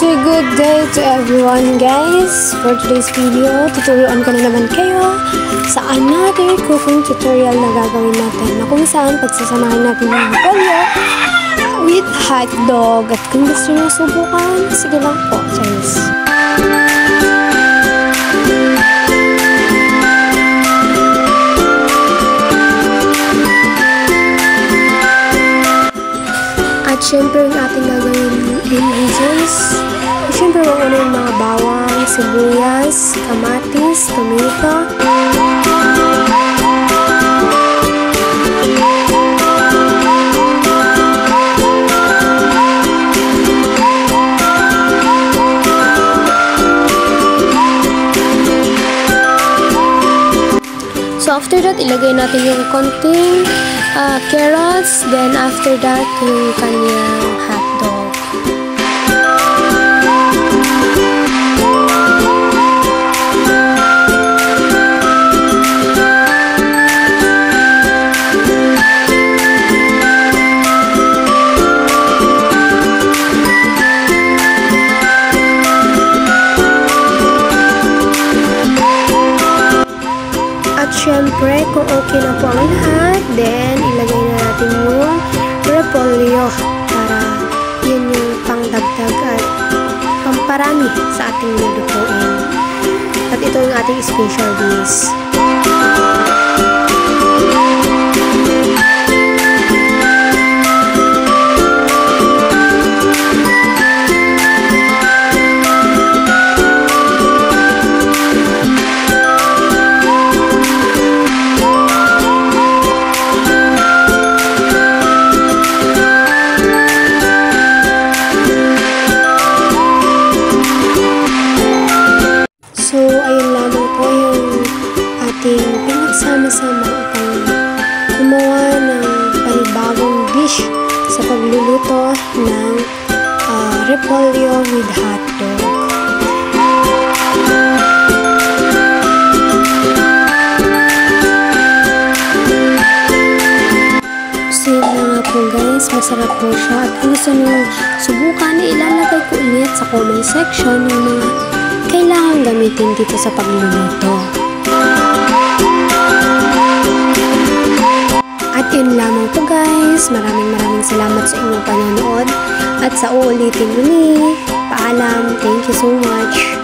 So good day to everyone guys. For today's video, tuturuan ko na naman kayo sa another cooking tutorial na gagawin natin na kung saan pagsasamahan natin yung repolyo with hotdog. At kung gusto nyo subukan, sige lang po, guys. At syempre yung ating gagawin ingredients. Syempre mauna yung mga bawang, sibuyas, kamatis, tomato. So after that, ilagay natin yung konting carrots, then after that, yung kanyang hotdog. Siyempre, kung okay na po ang lahat, then ilagay na natin yung repolyo para yun yung pangdagdag at pamparami sa ating lulutuin. At ito yung ating special dish. So, ayun lamang po yung ating pinagsama-sama upang gumawa ng panibagong dish sa pagluluto ng repolyo with hotdog. So, yun na nga po guys, masarap po siya. At kung gusto nyo subukan, ilalagay ko ulit sa comment section yung mga kailangan gamitin dito sa pagluluto. At yun lamang po guys. Maraming salamat sa inyong panonood. At sa uulitin muli. Paalam. Thank you so much.